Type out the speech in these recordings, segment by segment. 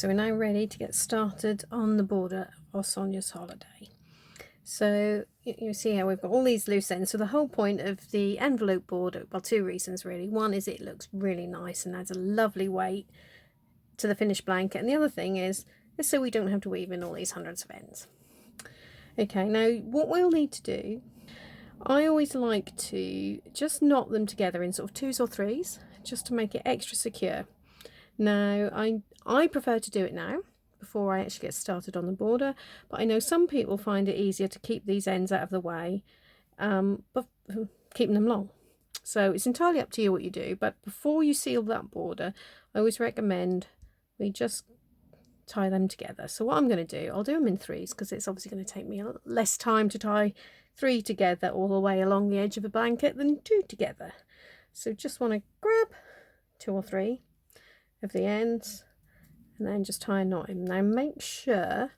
so we're now ready to get started on the border of Sonia's holiday. So you see how we've got all these loose ends. So the whole point of the envelope border, well, two reasons really. One is it looks really nice and adds a lovely weight to the finished blanket, and the other thing is so we don't have to weave in all these hundreds of ends. Okay, now what we'll need to do, I always like to just knot them together in sort of 2s or 3s just to make it extra secure. Now I prefer to do it now before I actually get started on the border, but I know some people find it easier to keep these ends out of the way, but keeping them long. So it's entirely up to you what you do, but before you seal that border, I always recommend we just tie them together. So what I'm going to do, I'll do them in 3s because it's obviously going to take me less time to tie 3 together all the way along the edge of a blanket than 2 together. So just want to grab 2 or 3 of the ends and then just tie a knot in. Now make sure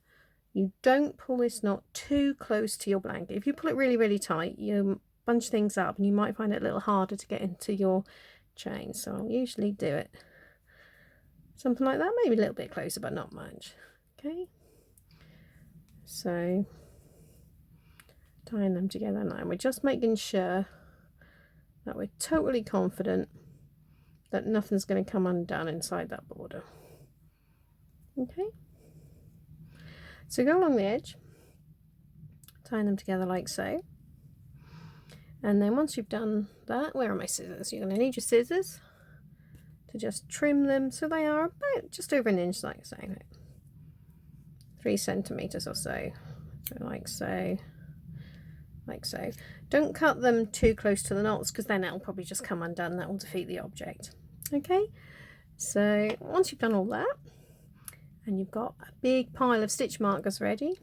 you don't pull this knot too close to your blanket. If you pull it really tight, you bunch things up and you might find it a little harder to get into your chain. So I'll usually do it something like that, maybe a little bit closer but not much. Okay, so tying them together now, we're just making sure that we're totally confident that nothing's going to come undone inside that border. Okay, so go along the edge, tying them together like so, and then once you've done that, where are my scissors? You're going to need your scissors to just trim them so they are about just over 1 inch, like so, 3 centimeters or so, like so, like so. Don't cut them too close to the knots because then that'll probably just come undone. That will defeat the object. Okay, so once you've done all that and you've got a big pile of stitch markers ready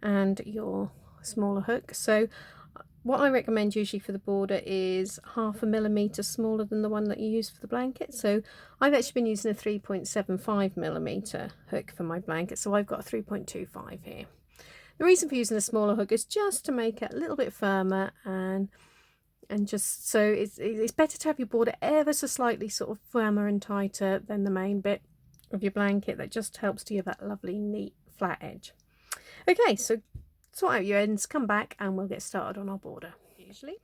and your smaller hook, so what I recommend usually for the border is 0.5 millimeter smaller than the one that you use for the blanket. So I've actually been using a 3.75 millimeter hook for my blanket, so I've got a 3.25 here. The reason for using a smaller hook is just to make it a little bit firmer and just so it's better to have your border ever so slightly sort of firmer and tighter than the main bit of your blanket. That just helps to give that lovely neat flat edge. Okay, so sort out your ends, come back and we'll get started on our border. Usually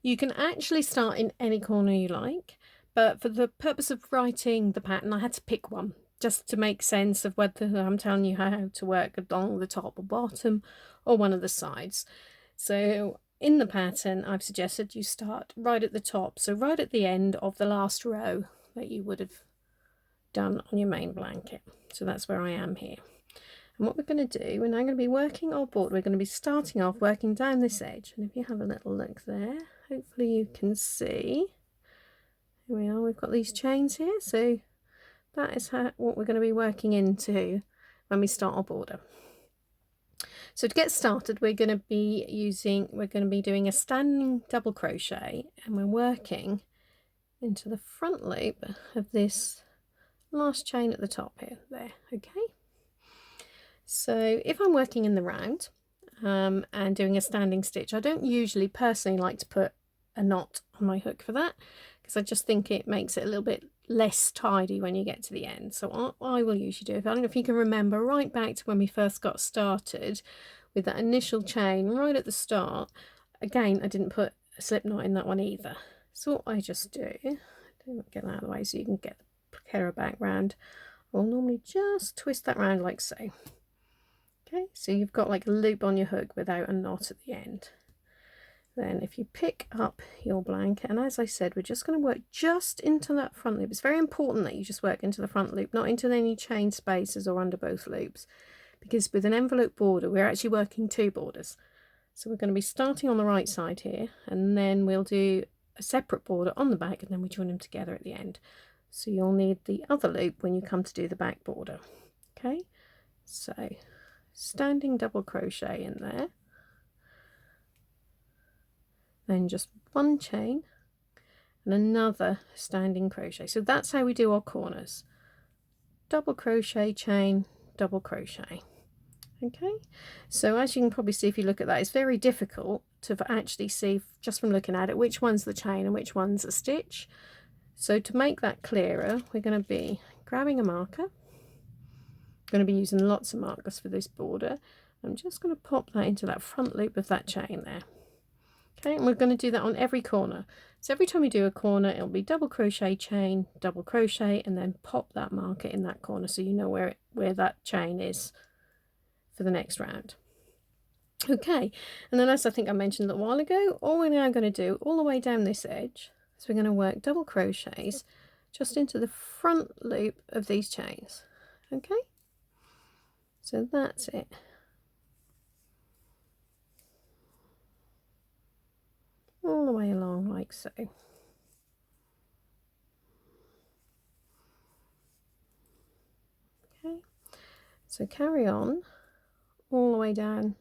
you can actually start in any corner you like, but for the purpose of writing the pattern I had to pick one just to make sense of whether I'm telling you how to work along the top or bottom or one of the sides. So in the pattern I've suggested you start right at the top, so right at the end of the last row that you would have done on your main blanket. So that's where I am here. And what we're going to do, we're now going to be working our border. We're going to be starting off working down this edge. And if you have a little look there, hopefully you can see. Here we are, we've got these chains here. So that is what we're going to be working into when we start our border. So to get started, we're going to be doing a standing double crochet, and we're working into the front loop of this last chain at the top here, there, okay? So if I'm working in the round and doing a standing stitch, I don't usually personally like to put a knot on my hook for that because I just think it makes it a little bit less tidy when you get to the end. So I will usually do, I don't know if you can remember right back to when we first got started with that initial chain right at the start, again I didn't put a slip knot in that one either. So what I just do, get that out of the way so you can get the camera back round, I'll normally just twist that round like so. Okay, so you've got like a loop on your hook without a knot at the end. Then if you pick up your blanket, and as I said, we're just going to work just into that front loop. It's very important that you just work into the front loop, not into any chain spaces or under both loops, because with an envelope border we're actually working 2 borders. So we're going to be starting on the right side here, and then we'll do a separate border on the back, and then we join them together at the end. So you'll need the other loop when you come to do the back border. Okay, so standing double crochet in there, then just 1 chain and another standing crochet. So that's how we do our corners: double crochet, chain, double crochet. Okay, so as you can probably see if you look at that, it's very difficult to actually see just from looking at it which one's the chain and which one's a stitch. So to make that clearer, we're going to be grabbing a marker going to be using lots of markers for this border. I'm just going to pop that into that front loop of that chain there. Okay, and we're going to do that on every corner. So every time we do a corner, it'll be double crochet, chain, double crochet, and then pop that marker in that corner so you know where that chain is for the next round. Okay, and then as I think I mentioned a little while ago, all we're now going to do all the way down this edge is we're going to work double crochets just into the front loop of these chains. Okay, so that's it. All the way along like so. Okay, so carry on all the way down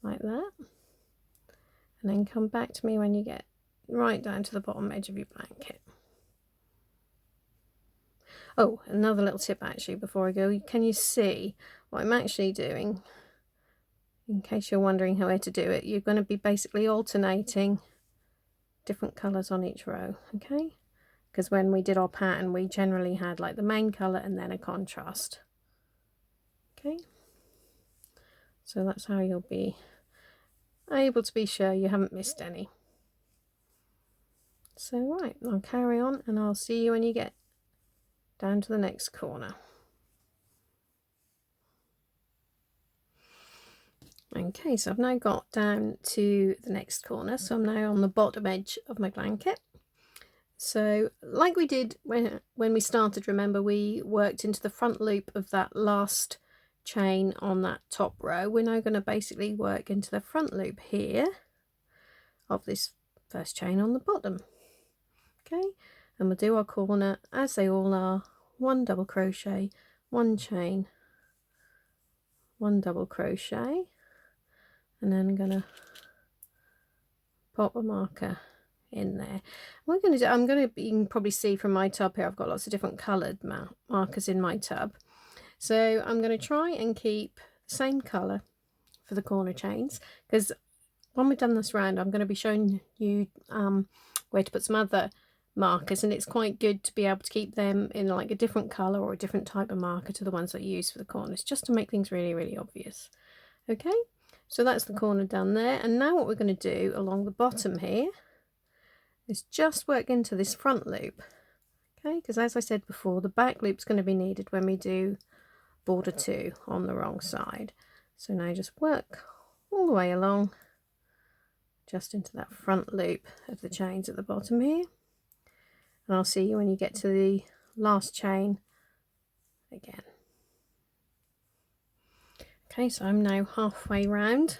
like that, and then come back to me when you get right down to the bottom edge of your blanket. Oh, another little tip actually before I go, can you see what I'm actually doing? In case you're wondering how to do it, you're going to be basically alternating different colours on each row, okay? Because when we did our pattern, we generally had like the main colour and then a contrast. Okay, so that's how you'll be able to be sure you haven't missed any. So right, I'll carry on and I'll see you when you get down to the next corner. Okay, so I've now got down to the next corner, so I'm now on the bottom edge of my blanket. So like we did when we started, remember we worked into the front loop of that last chain on that top row. We're now going to basically work into the front loop here of this first chain on the bottom. Okay, and we'll do our corner as they all are, one double crochet, one chain, one double crochet, and then I'm going to pop a marker in there. What I'm going to do, you can probably see from my tub here, I've got lots of different coloured markers in my tub. So I'm going to try and keep the same colour for the corner chains, because when we've done this round, I'm going to be showing you where to put some other markers, and it's quite good to be able to keep them in like a different colour or a different type of marker to the ones that you use for the corners, just to make things really, really obvious. Okay, so that's the corner done there, and now what we're going to do along the bottom here is just work into this front loop. Okay, because as I said before, the back loop's going to be needed when we do border 2 on the wrong side. So now just work all the way along just into that front loop of the chains at the bottom here, and I'll see you when you get to the last chain again. Okay, so I'm now halfway round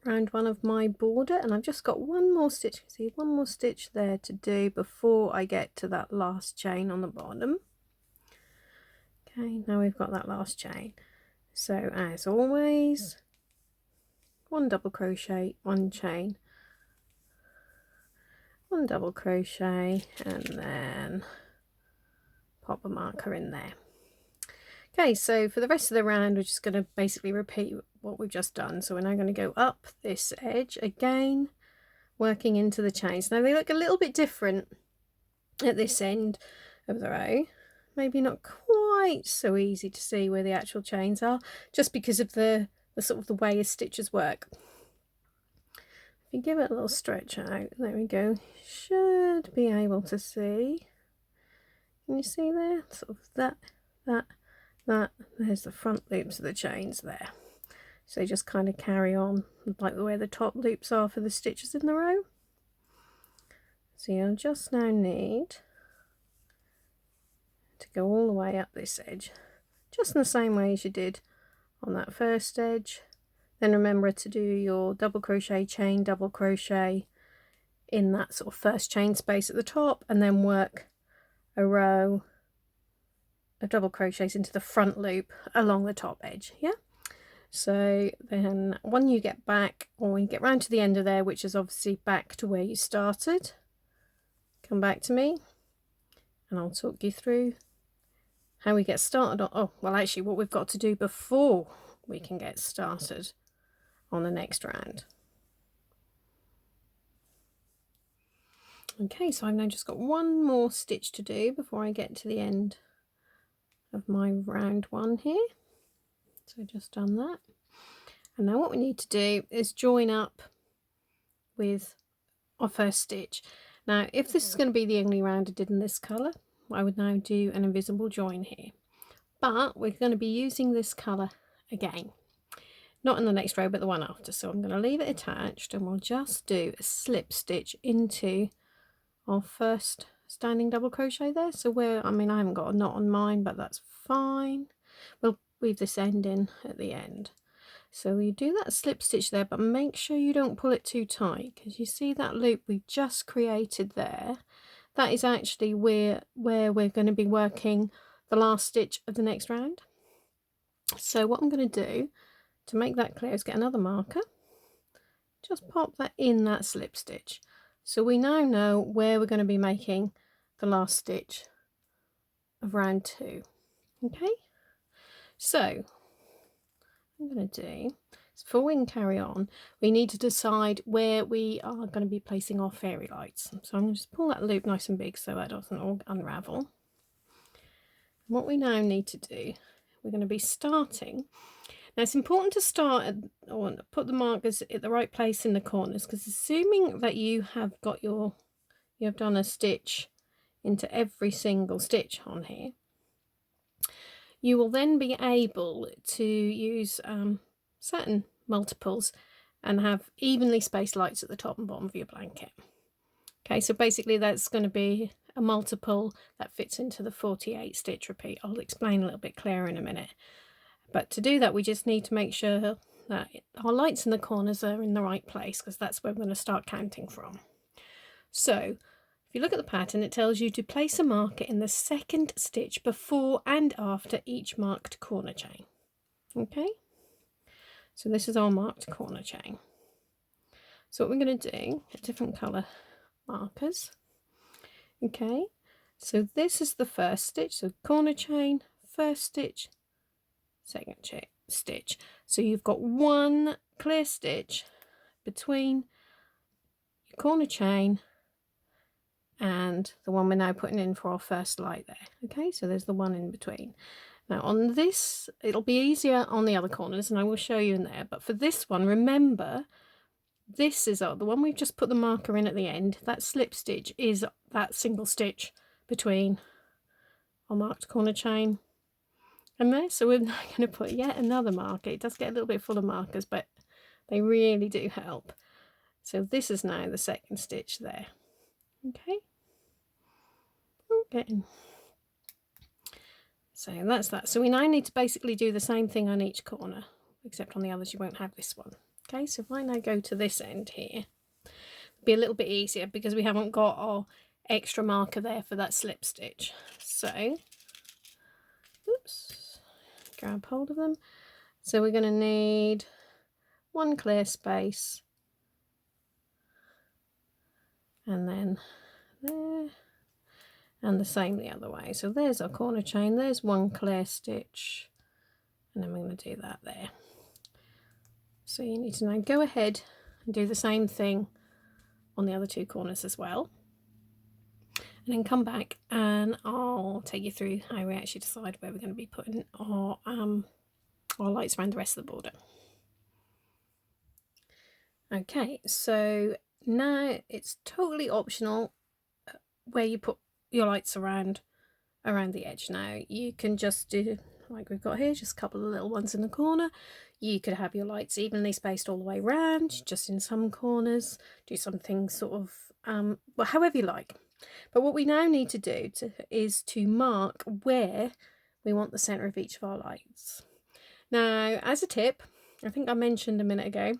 one of my border, and I've just got one more stitch. See, one more stitch there to do before I get to that last chain on the bottom. Okay, now we've got that last chain. So as always, one double crochet, one chain, one double crochet, and then pop a marker in there. Okay, so for the rest of the round, we're just going to basically repeat what we've just done. So we're now going to go up this edge again, working into the chains. Now they look a little bit different at this end of the row. Maybe not quite so easy to see where the actual chains are, just because of the sort of the way his stitches work. If you give it a little stretch out, there we go, should be able to see. Can you see there? Sort of that. There's the front loops of the chains there. So just kind of carry on like the way the top loops are for the stitches in the row. So you'll just now need to go all the way up this edge, just in the same way as you did on that first edge. Then remember to do your double crochet, chain, double crochet in that sort of first chain space at the top, and then work a row of double crochets into the front loop along the top edge. Yeah, so then when you get back, or when you get round to the end of there, which is obviously back to where you started, come back to me and I'll talk you through how we get started on, oh well, actually what we've got to do before we can get started on the next round. Okay, so I've now just got one more stitch to do before I get to the end of my round one here. So just done that. And now what we need to do is join up with our first stitch. Now if this is going to be the only round I did in this colour, I would now do an invisible join here. But we're going to be using this colour again. Not in the next row, but the one after. So I'm going to leave it attached and we'll just do a slip stitch into our first standing double crochet there. So where, I haven't got a knot on mine, but that's fine. We'll weave this end in at the end. So you do that slip stitch there, but make sure you don't pull it too tight, because you see that loop we just created there? That is actually where we're going to be working the last stitch of the next round. So what I'm going to do to make that clear is get another marker, just pop that in that slip stitch. So we now know where we're going to be making the last stitch of round 2. Okay, so I'm going to do, so before we can carry on, we need to decide where we are going to be placing our fairy lights. So I'm going to just pull that loop nice and big so that doesn't all unravel. What we now need to do, we're going to be starting. Now it's important to start or put the markers at the right place in the corners, because assuming that you have done a stitch into every single stitch on here, you will then be able to use certain multiples and have evenly spaced lights at the top and bottom of your blanket. Okay, so basically that's going to be a multiple that fits into the 48 stitch repeat. I'll explain a little bit clearer in a minute. But to do that, we just need to make sure that our lights in the corners are in the right place, because that's where we're going to start counting from. So if you look at the pattern, it tells you to place a marker in the second stitch before and after each marked corner chain. Okay, so this is our marked corner chain. So what we're going to do, different colour markers. Okay, so this is the first stitch, so corner chain, first stitch, second stitch. So you've got one clear stitch between your corner chain and the one we're now putting in for our first light there. Okay, so there's the one in between. Now on this, it'll be easier on the other corners and I will show you in there, but for this one, remember, this is the one we've just put the marker in at the end. That slip stitch is that single stitch between our marked corner chain and there. So we're now going to put yet another marker. It does get a little bit full of markers, but they really do help. So this is now the second stitch there. Okay. Okay. So that's that. So we now need to basically do the same thing on each corner, except on the others you won't have this one. Okay, so if I now go to this end here, it'll be a little bit easier because we haven't got our extra marker there for that slip stitch. So, oops, grab hold of them. So we're going to need one clear space, and then there, and the same the other way. So there's our corner chain, there's one clear stitch, and then we're going to do that there. So you need to now go ahead and do the same thing on the other two corners as well. And then come back and I'll take you through how we actually decide where we're going to be putting our lights around the rest of the border. Okay, so now it's totally optional where you put your lights around the edge. Now you can just do like we've got here, just a couple of little ones in the corner. You could have your lights evenly spaced all the way around, just in some corners, do something sort of well, however you like. But what we now need to do is to mark where we want the center of each of our lights. Now, as a tip, I think I mentioned a minute ago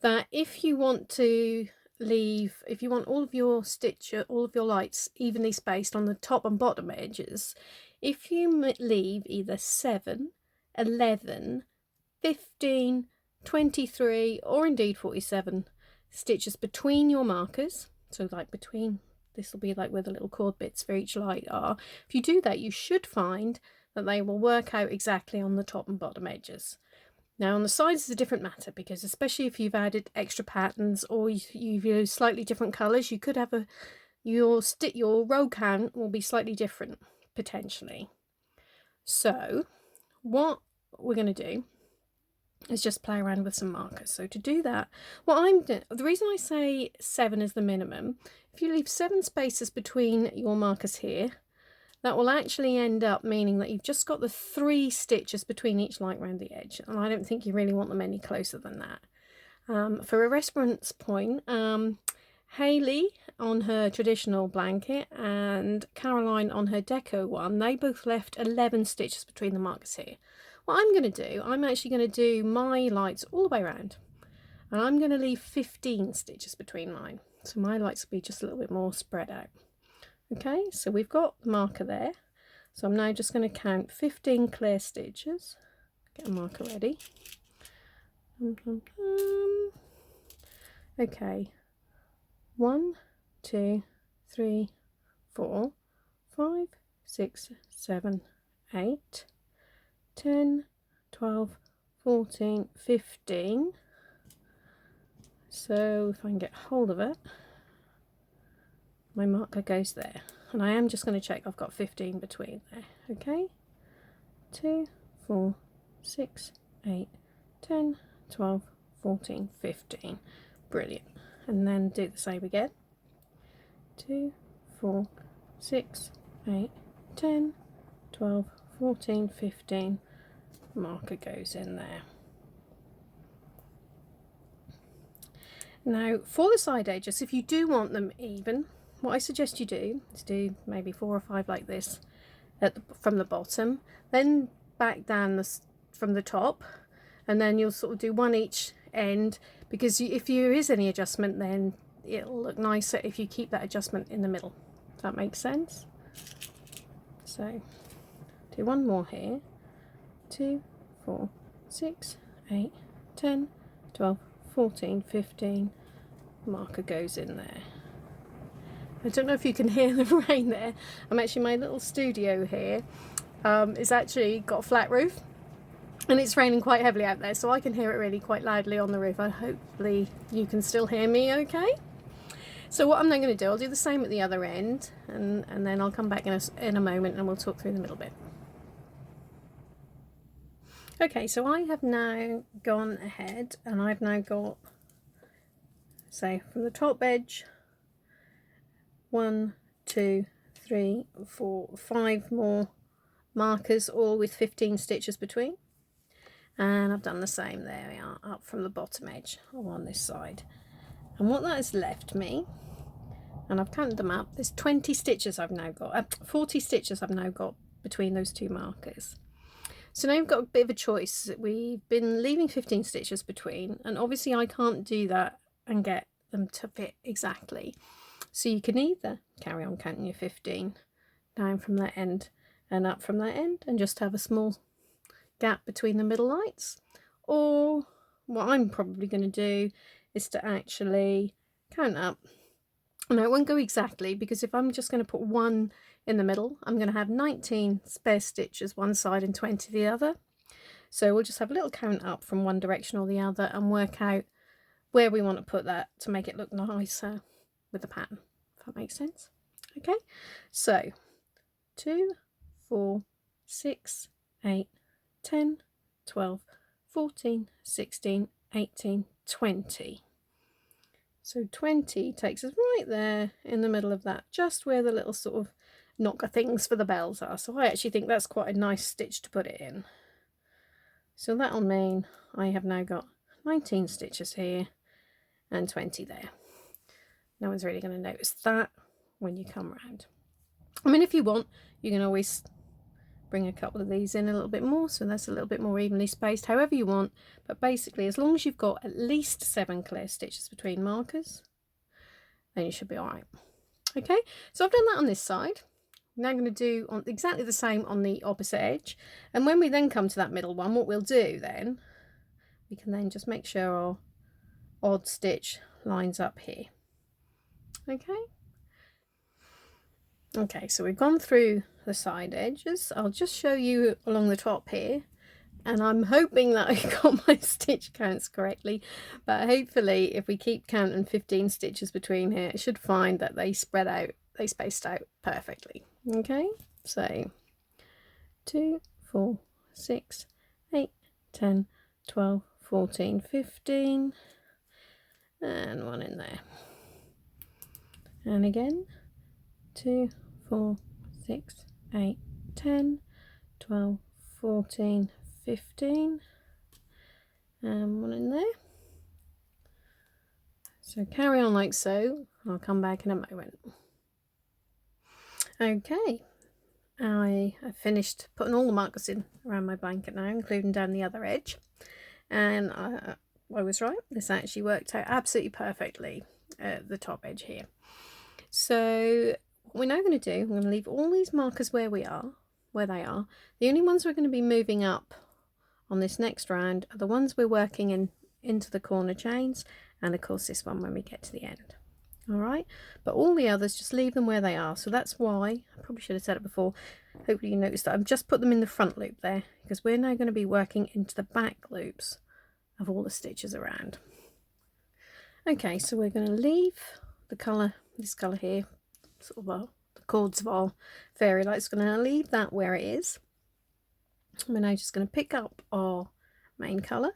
that if you want all of your lights evenly spaced on the top and bottom edges, if you leave either 7, 11, 15, 23 or indeed 47 stitches between your markers, so like between, this will be like where the little cord bits for each light are, if you do that you should find that they will work out exactly on the top and bottom edges. Now on the sides is a different matter, because especially if you've added extra patterns or you've used slightly different colours, you could have your row count will be slightly different, potentially. So what we're going to do is just play around with some markers. So to do that, what I'm doing, the reason I say 7 is the minimum, if you leave 7 spaces between your markers here, that will actually end up meaning that you've just got the 3 stitches between each light round the edge, and I don't think you really want them any closer than that. For a reference point, Hayley on her traditional blanket and Caroline on her deco one, they both left 11 stitches between the markers here. What I'm going to do, I'm actually going to do my lights all the way around, and I'm going to leave 15 stitches between mine, so my lights will be just a little bit more spread out. Okay, so we've got the marker there, so I'm now just going to count 15 clear stitches. Get a marker ready. Okay, 1, 2, 3, 4, 5, 6, 7, 8, 10, 12, 14, 15. So if I can get hold of it, my marker goes there, and I am just going to check I've got 15 between there. Okay, 2, 4, 6, 8, 10, 12, 14, 15. Brilliant. And then do the same again. 2, 4, 6, 8, 10, 12, 14, 15. Marker goes in there. Now for the side edges, if you do want them even, what I suggest you do is do maybe 4 or 5 like this from the bottom, then back down from the top, and then you'll sort of do 1 each end, because if there is any adjustment, then it'll look nicer if you keep that adjustment in the middle. Does that make sense? So do 1 more here. 2, 4, 6, 8, 10, 12, 14, 15. Marker goes in there. I don't know if you can hear the rain there. My little studio here is actually got a flat roof, and it's raining quite heavily out there, so I can hear it really quite loudly on the roof. Hopefully you can still hear me okay. So what I'm then going to do, I'll do the same at the other end, and then I'll come back in a moment and we'll talk through the middle bit. Okay, so I have now gone ahead and I've now got, say, from the top edge, 1, 2, 3, 4, 5 more markers, all with 15 stitches between. And I've done the same, there we are, up from the bottom edge on this side. And what that has left me, and I've counted them up, there's 20 stitches I've now got, 40 stitches I've now got between those 2 markers. So now you've got a bit of a choice. We've been leaving 15 stitches between, and obviously I can't do that and get them to fit exactly. So you can either carry on counting your 15 down from that end and up from that end and just have a small gap between the middle lights, or what I'm probably going to do is to actually count up. And I won't go exactly, because if I'm just going to put 1 in the middle, I'm going to have 19 spare stitches one side and 20 the other. So we'll just have a little count up from one direction or the other and work out where we want to put that to make it look nicer with the pattern, if that makes sense. Okay, so 2, 4, 6, 8, 10, 12, 14, 16, 18, 20. So 20 takes us right there in the middle of that, just where the little sort of knocker things for the bells are. So I actually think that's quite a nice stitch to put it in. So that'll mean I have now got 19 stitches here and 20 there. No one's really going to notice that when you come round. I mean, if you want, you can always bring a couple of these in a little bit more, so that's a little bit more evenly spaced, however you want. But basically, as long as you've got at least 7 clear stitches between markers, then you should be all right. Okay, so I've done that on this side. Now I'm going to do on exactly the same on the opposite edge, and when we then come to that middle one, what we'll do then, we can then just make sure our odd stitch lines up here. Okay, so we've gone through the side edges. I'll just show you along the top here, and I'm hoping that I got my stitch counts correctly, but hopefully if we keep counting 15 stitches between here, I should find that they spread out, they spaced out perfectly. Okay, So 2, 4, 6, 8, 10, 12, 14, 15, and one in there. And again, 2, 4, 6, 8, 10, 12, 14, 15, and one in there. So carry on like so. I'll come back in a moment. Okay, I have finished putting all the markers in around my blanket now, including down the other edge. And I was right, this actually worked out absolutely perfectly at the top edge here. So what we're now going to do, I'm going to leave all these markers where they are. The only ones we're going to be moving up on this next round are the ones we're working into the corner chains, and of course this one when we get to the end. All right, but all the others, just leave them where they are. So that's why, I probably should have said it before, hopefully you noticed that I've just put them in the front loop there, because we're now going to be working into the back loops of all the stitches around. Okay, so we're going to leave the colour, this colour here, sort of the cords of our fairy lights, going to leave that where it is. We're now just going to pick up our main colour,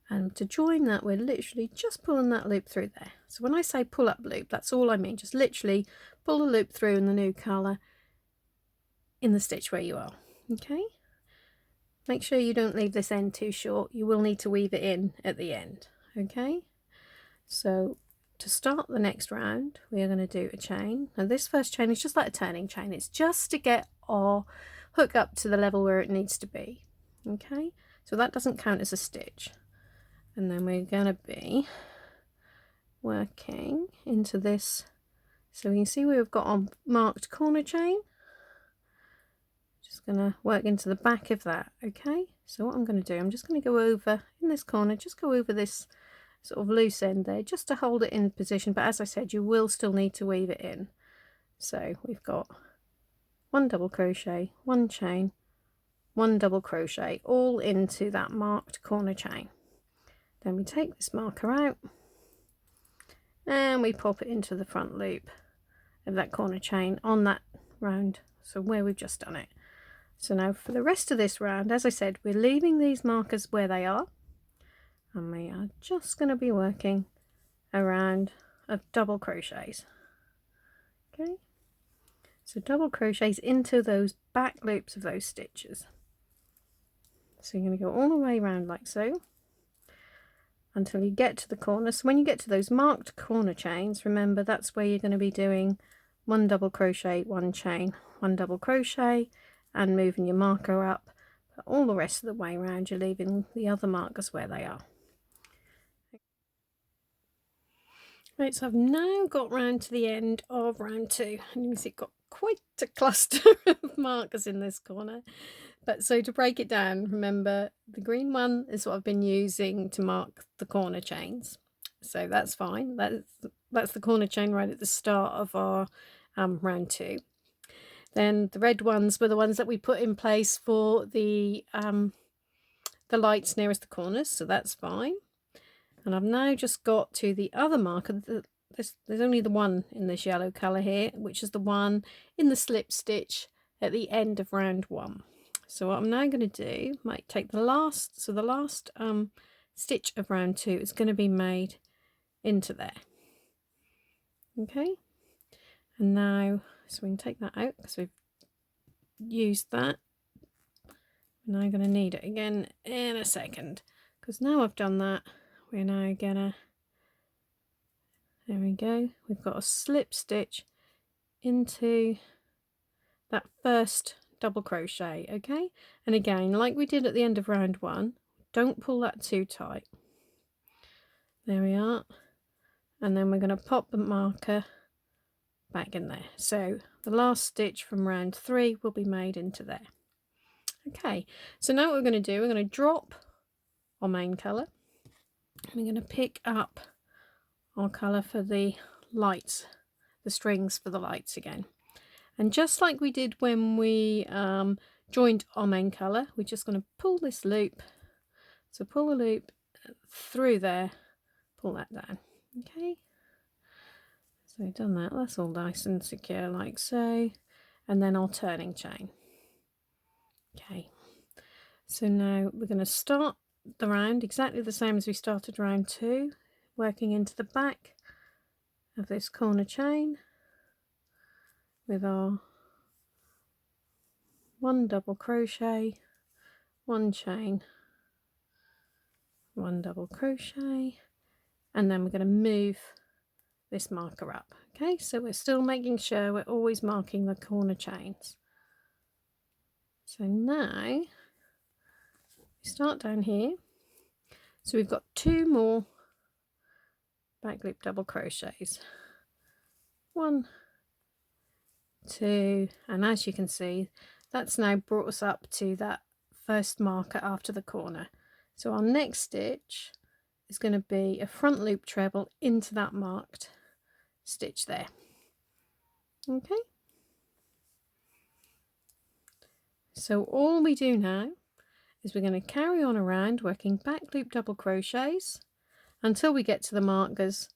and to join that we're literally just pulling that loop through there. So when I say pull up loop, that's all I mean, just literally pull the loop through in the new colour in the stitch where you are. Okay, make sure you don't leave this end too short, you will need to weave it in at the end. Okay, so to start the next round we are going to do a chain. Now this first chain is just like a turning chain, it's just to get our hook up to the level where it needs to be. Okay, so that doesn't count as a stitch. And then we're going to be working into this, so we can see we've got our marked corner chain. Just going to work into the back of that. Okay, so what I'm going to do, I'm just going to go over in this corner, just go over this sort of loose end there, just to hold it in position, but as I said, you will still need to weave it in. So we've got 1 double crochet, 1 chain, 1 double crochet, all into that marked corner chain. Then we take this marker out and we pop it into the front loop of that corner chain on that round, so where we've just done it. So now for the rest of this round, as I said, we're leaving these markers where they are, and we are just going to be working around double crochets. Okay, so double crochets into those back loops of those stitches. So you're going to go all the way around like so until you get to the corner. So when you get to those marked corner chains, remember that's where you're going to be doing 1 double crochet, 1 chain, 1 double crochet, and moving your marker up. But all the rest of the way around you're leaving the other markers where they are. Right, so I've now got round to the end of round 2, and you can see it got quite a cluster of markers in this corner. But so to break it down, remember the green one is what I've been using to mark the corner chains, so that's fine. That's the corner chain right at the start of our round 2. Then the red ones were the ones that we put in place for the lights nearest the corners, so that's fine. And I've now just got to the other marker. There's only the one in this yellow colour here, which is the one in the slip stitch at the end of round 1. So what I'm now going to do, might take the last stitch of round 2 is going to be made into there. Okay, and now, so we can take that out because we've used that. We're now going to need it again in a second, because now I've done that, we're now gonna, there we go, we've got a slip stitch into that first double crochet. Okay, and again, like we did at the end of round 1, don't pull that too tight. There we are, and then we're going to pop the marker back in there. So the last stitch from round 3 will be made into there. Okay, so now what we're going to do, we're going to drop our main colour. We're going to pick up our colour for the lights, the strings for the lights again. And just like we did when we joined our main colour, we're just going to pull this loop. So pull the loop through there, pull that down. Okay, so we've done that, that's all nice and secure like so. and then our turning chain. Okay, so now we're going to start the round exactly the same as we started round 2, working into the back of this corner chain with our 1 double crochet, 1 chain, 1 double crochet, and then we're going to move this marker up. Okay, so we're still making sure we're always marking the corner chains. So now we start down here, so we've got 2 more back loop double crochets, 1, 2, and as you can see, that's now brought us up to that first marker after the corner. So our next stitch is going to be a front loop treble into that marked stitch there. Okay, so all we do now is we're going to carry on around working back loop double crochets until we get to the markers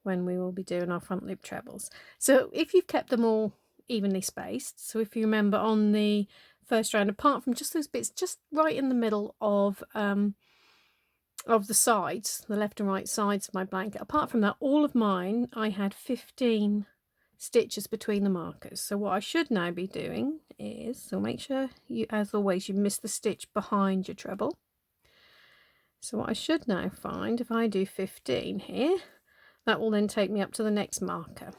when we will be doing our front loop trebles. So if you've kept them all evenly spaced, so if you remember on the first round, apart from just those bits just right in the middle of the sides, the left and right sides of my blanket, apart from that, all of mine, I had 15 stitches between the markers. So what I should now be doing is, so make sure you, as always, you miss the stitch behind your treble. So what I should now find, if I do 15 here, that will then take me up to the next marker.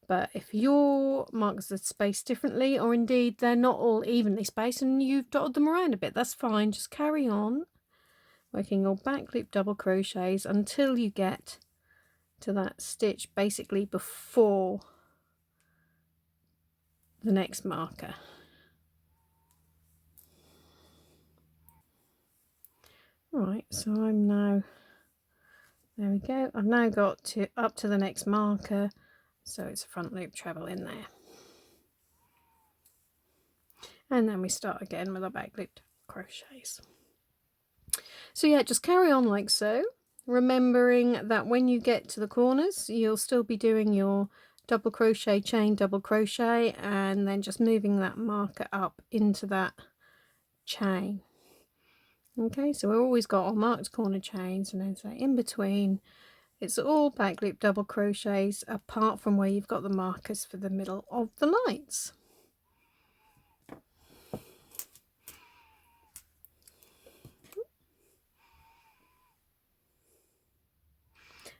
But if your markers are spaced differently, or indeed they're not all evenly spaced and you've dotted them around a bit, that's fine. Just carry on working your back loop double crochets until you get to that stitch basically before the next marker. Right, so I'm now, there we go, I've now got to up to the next marker, so it's a front loop treble in there, and then we start again with our back loop crochets. So yeah, just carry on like so, remembering that when you get to the corners you'll still be doing your double crochet, chain, double crochet, and then just moving that marker up into that chain. Okay, so we've always got our marked corner chains, and then say in between it's all back loop double crochets apart from where you've got the markers for the middle of the lights.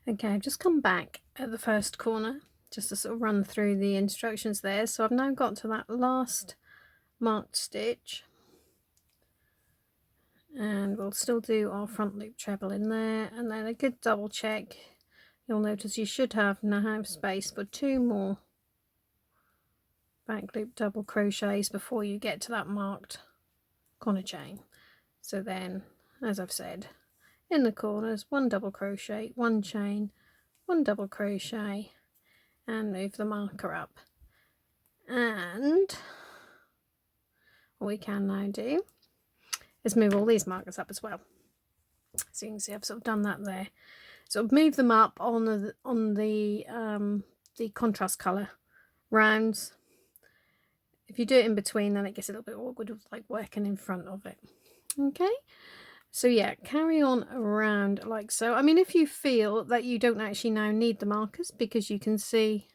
Okay, I've just come back at the first corner just to sort of run through the instructions there. So I've now got to that last marked stitch, and we'll still do our front loop treble in there, and then a good double check. You'll notice you should have now space for 2 more back loop double crochets before you get to that marked corner chain. So then, as I've said, in the corners, 1 double crochet, 1 chain, 1 double crochet, and move the marker up. And what we can now do is move all these markers up as well. So you can see I've sort of done that there. So move them up on the contrast colour rounds. If you do it in between, then it gets a little bit awkward with like working in front of it. Okay, so yeah, carry on around like so. I mean, if you feel that you don't actually now need the markers, because you can see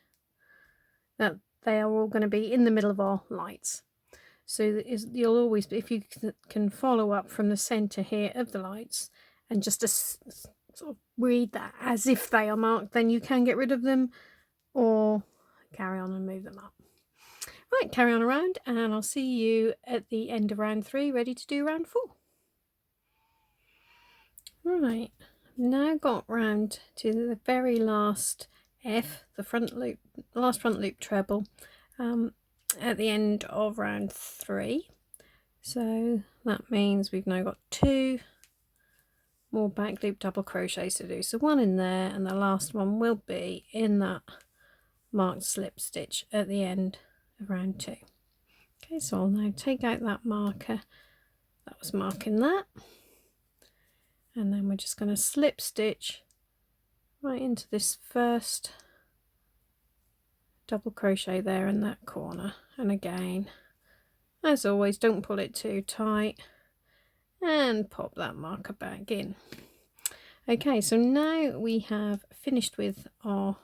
that they are all going to be in the middle of our lights. So you'll always, if you can follow up from the centre here of the lights and just sort of read that as if they are marked, then you can get rid of them or carry on and move them up. Right, carry on around, and I'll see you at the end of round 3, ready to do round 4. Right, I've now got round to the very last F, the front loop, last front loop treble, at the end of round 3. So that means we've now got 2 more back loop double crochets to do. So 1 in there, and the last one will be in that marked slip stitch at the end of round 2. Okay, so I'll now take out that marker that was marking that, and then we're just going to slip stitch right into this first double crochet there in that corner, and again, as always, don't pull it too tight, and pop that marker back in. Okay, so now we have finished with our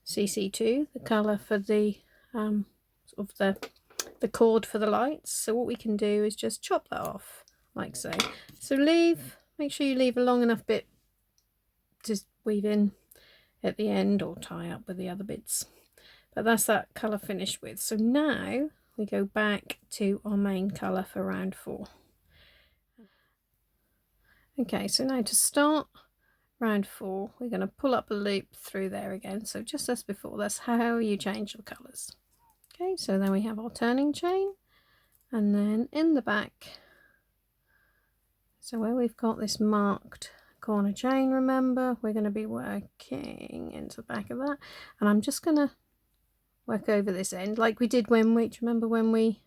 CC2, the colour for the sort of the cord for the lights. So what we can do is just chop that off like so. So make sure you leave a long enough bit to weave in at the end or tie up with the other bits. But that's that colour finished with. So now we go back to our main colour for round 4. Okay, so now to start round 4, we're going to pull up a loop through there again. So just as before, that's how you change your colours. Okay, so then we have our turning chain, and then in the back, so where we've got this marked corner chain, remember, we're going to be working into the back of that, and I'm just going to work over this end like we did when we, remember when we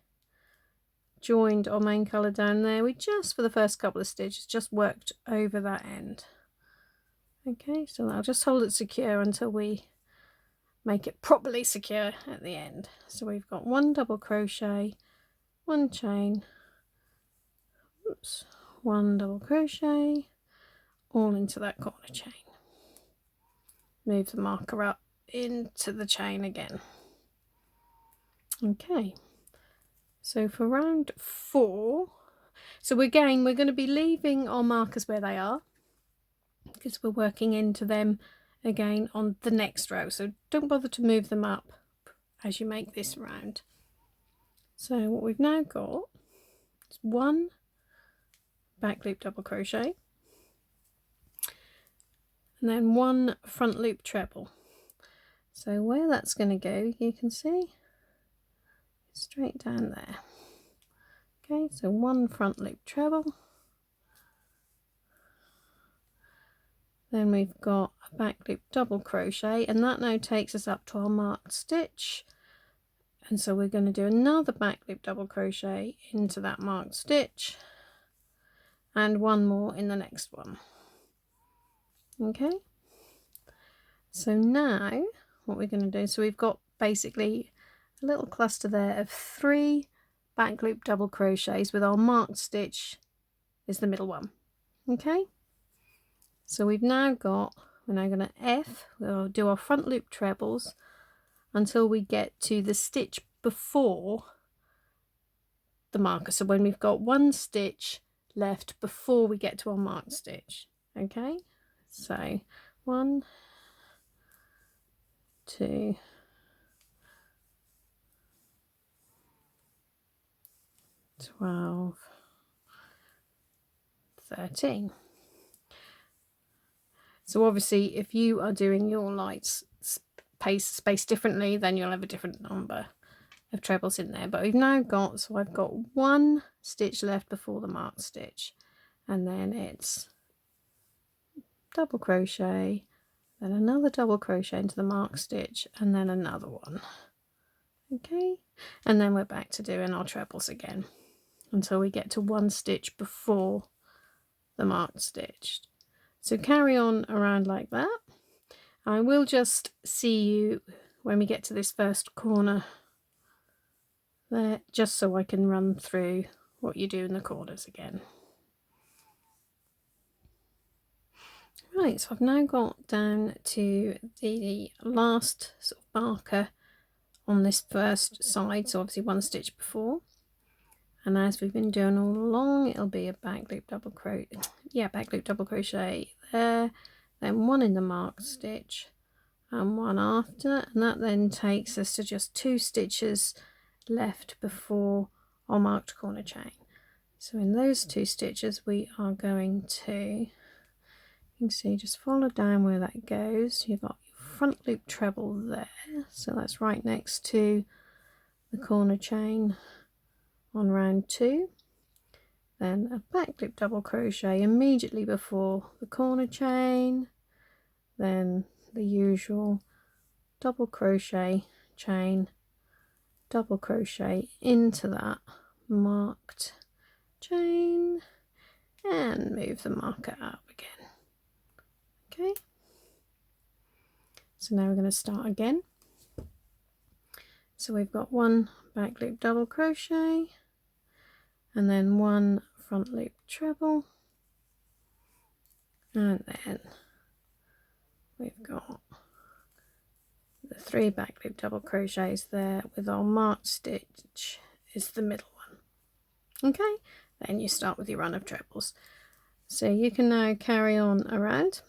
joined our main colour down there, we just for the first couple of stitches just worked over that end. Okay, so I'll just hold it secure until we make it properly secure at the end. So we've got 1 double crochet, 1 chain, oops, 1 double crochet, all into that corner chain. Move the marker up into the chain again. Okay, so for round 4, so again we're going to be leaving our markers where they are because we're working into them again on the next row, so don't bother to move them up as you make this round. So what we've now got is 1 back loop double crochet and then 1 front loop treble. So where that's going to go, you can see straight down there. Okay, so 1 front loop treble, then we've got a back loop double crochet, and that now takes us up to our marked stitch, and so we're going to do another back loop double crochet into that marked stitch and 1 more in the next one. Okay, so now what we're going to do, so we've got basically a little cluster there of 3 back loop double crochets with our marked stitch is the middle one. Okay, so we've now got, we're now going to we'll do our front loop trebles until we get to the stitch before the marker, so when we've got 1 stitch left before we get to our marked stitch. Okay, so 1, 2, 12, 13. So obviously if you are doing your lights spaced differently, then you'll have a different number of trebles in there. But we've now got, so I've got 1 stitch left before the marked stitch, and then it's double crochet, then another double crochet into the marked stitch, and then another one. Okay, and then we're back to doing our trebles again until we get to 1 stitch before the marked stitch. So carry on around like that. I will just see you when we get to this first corner there, just so I can run through what you do in the corners again. Right, so I've now got down to the last sort of marker on this first side, so obviously 1 stitch before, and as we've been doing all along, it'll be a back loop double crochet there, then 1 in the marked stitch and 1 after, and that then takes us to just 2 stitches left before our marked corner chain. So in those 2 stitches we are going to, you can see, just follow down where that goes. You've got your front loop treble there, so that's right next to the corner chain on round 2, then a back loop double crochet immediately before the corner chain, then the usual double crochet chain, double crochet into that marked chain, and move the marker up again. Okay, so now we're going to start again. So we've got one back loop double crochet and then one front loop treble, and then we've got the 3 back loop double crochets there with our marked stitch is the middle one. Okay, then you start with your run of trebles. So you can now carry on around,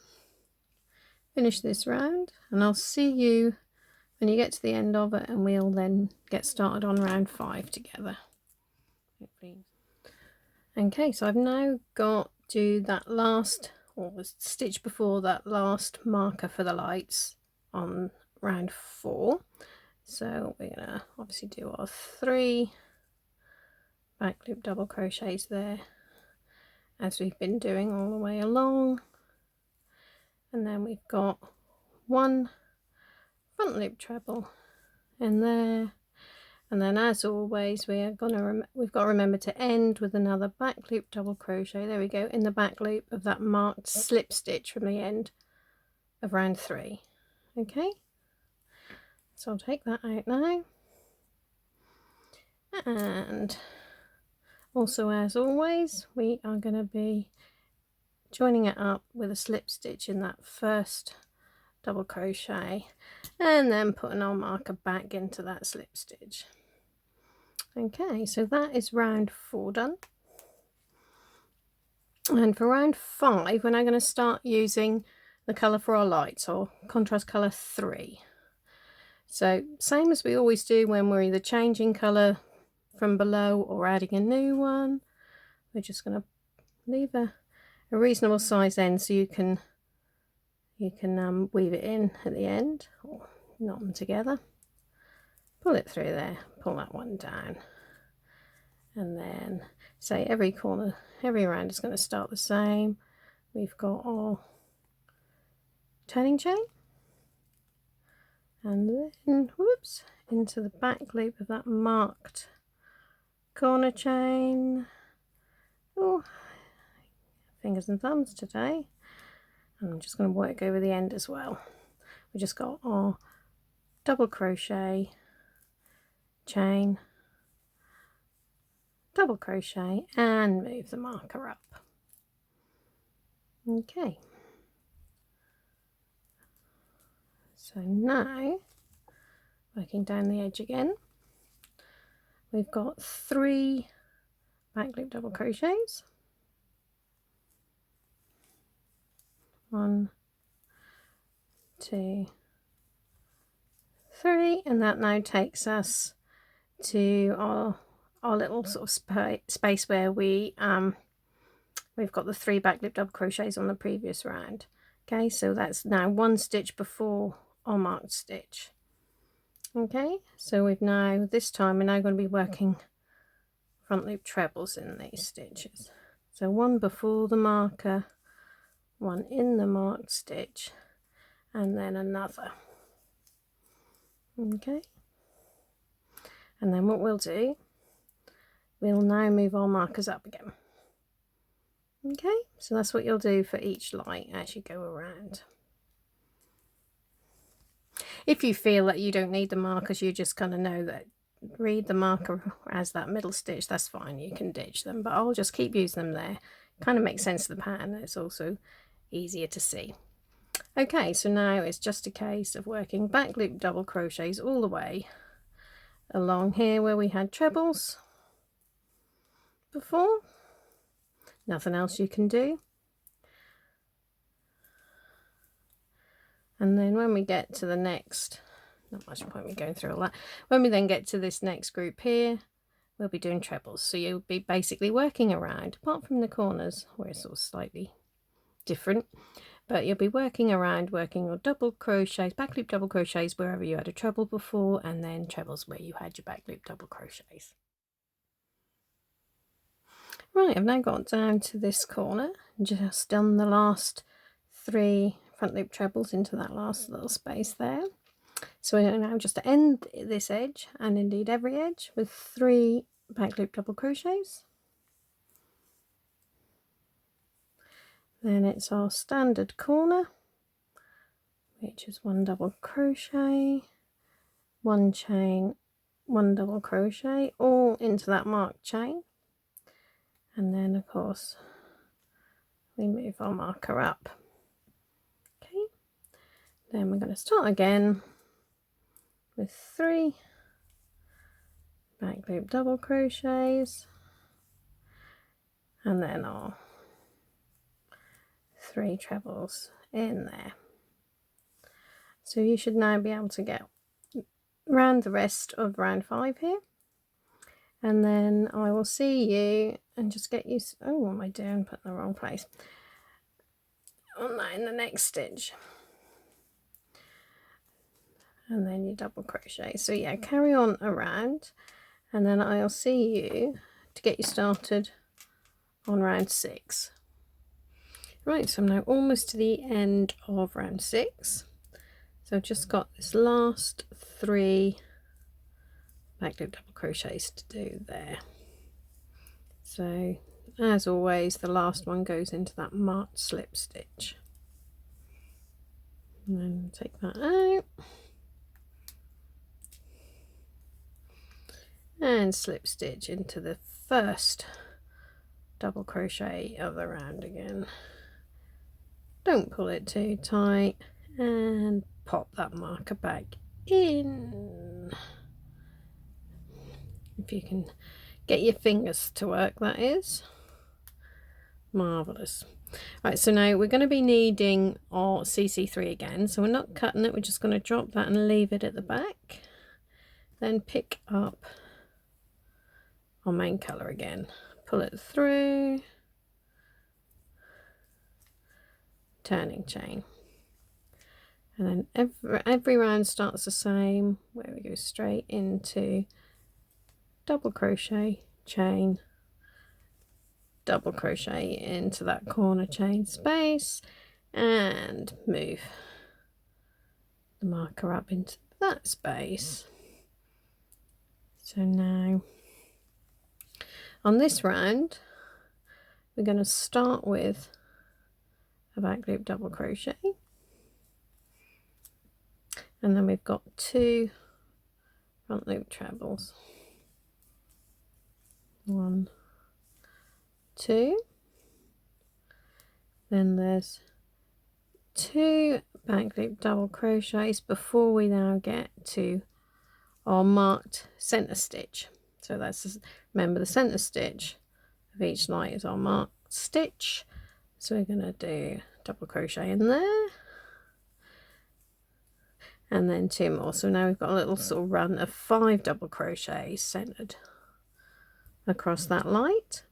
finish this round, and I'll see you when you get to the end of it, and we'll then get started on round 5 together. Okay, so I've now got to that last, or the stitch before that last marker for the lights on round 4. So we're gonna obviously do our 3 back loop double crochets there, as we've been doing all the way along, and then we've got 1 front loop treble in there, and then as always we've got to remember to end with another back loop double crochet, there we go, in the back loop of that marked slip stitch from the end of round 3. Okay, so I'll take that out now, and also as always we are going to be joining it up with a slip stitch in that first double crochet and then putting our marker back into that slip stitch. Okay, so that is round 4 done, and for round 5 we're now going to start using the colour for our lights, or contrast colour 3. So same as we always do when we're either changing colour from below or adding a new one, we're just going to leave a reasonable size end so you can weave it in at the end, or knot them together, pull it through there, pull that one down, and then say every corner, every round is going to start the same. We've got our turning chain, and then whoops, into the back loop of that marked corner chain. Oh, fingers and thumbs today. And I'm just going to work over the end as well. We just got our double crochet, chain, double crochet, and move the marker up. Okay, so now working down the edge again, we've got 3 back loop double crochets, 1, 2, 3, and that now takes us to our little sort of space where we've got the 3 back loop double crochets on the previous round. Okay, so that's now 1 stitch before our marked stitch. Okay, so we've now, this time we're now going to be working front loop trebles in these stitches. So 1 before the marker, 1 in the marked stitch, and then another. Okay, and then what we'll do, we'll now move our markers up again. Okay, so that's what you'll do for each light as you go around. If you feel that you don't need the markers, you just kind of know that, read the marker as that middle stitch, that's fine, you can ditch them, but I'll just keep using them there. Kind of makes sense of the pattern, it's also easier to see. Okay, so now it's just a case of working back loop double crochets all the way along here where we had trebles before. Nothing else you can do. And then when we get to the next, not much point me going through all that, when we then get to this next group here, we'll be doing trebles. So you'll be basically working around, apart from the corners where it's sort of slightly different, but you'll be working around, working your double crochets, back loop double crochets wherever you had a treble before, and then trebles where you had your back loop double crochets. Right, I've now got down to this corner and just done the last 3 front loop trebles into that last little space there. So we're now just to end this edge, and indeed every edge, with 3 back loop double crochets. Then it's our standard corner, which is 1 double crochet, 1 chain, 1 double crochet all into that marked chain, and then of course we move our marker up. Okay, then we're going to start again with 3 back loop double crochets, and then our 3 trebles in there. So you should now be able to get round the rest of round 5 here, and then I will see you and just get you, oh, what am I doing, put in the wrong place, on that in the next stitch, and then you double crochet. So yeah, carry on around, and then I'll see you to get you started on round 6. Right, so I'm now almost to the end of round 6. So I've just got this last 3 back loop double crochets to do there. So as always, the last one goes into that marked slip stitch, and then take that out and slip stitch into the first double crochet of the round again. Don't pull it too tight, and pop that marker back in. If you can get your fingers to work, that is. Marvellous. Right, so now we're going to be needing our CC3 again, so we're not cutting it, we're just going to drop that and leave it at the back, then pick up our main colour again, pull it through, turning chain, and then every round starts the same, where we go straight into double crochet, chain, double crochet into that corner chain space, and move the marker up into that space. So now on this round we're going to start with a back loop double crochet, and then we've got 2 front loop trebles, 1, 2, then there's 2 back loop double crochets before we now get to our marked center stitch. So that's, remember, the center stitch of each line is our marked stitch, so we're going to do double crochet in there, and then 2 more. So now we've got a little sort of run of 5 double crochets centered across that light,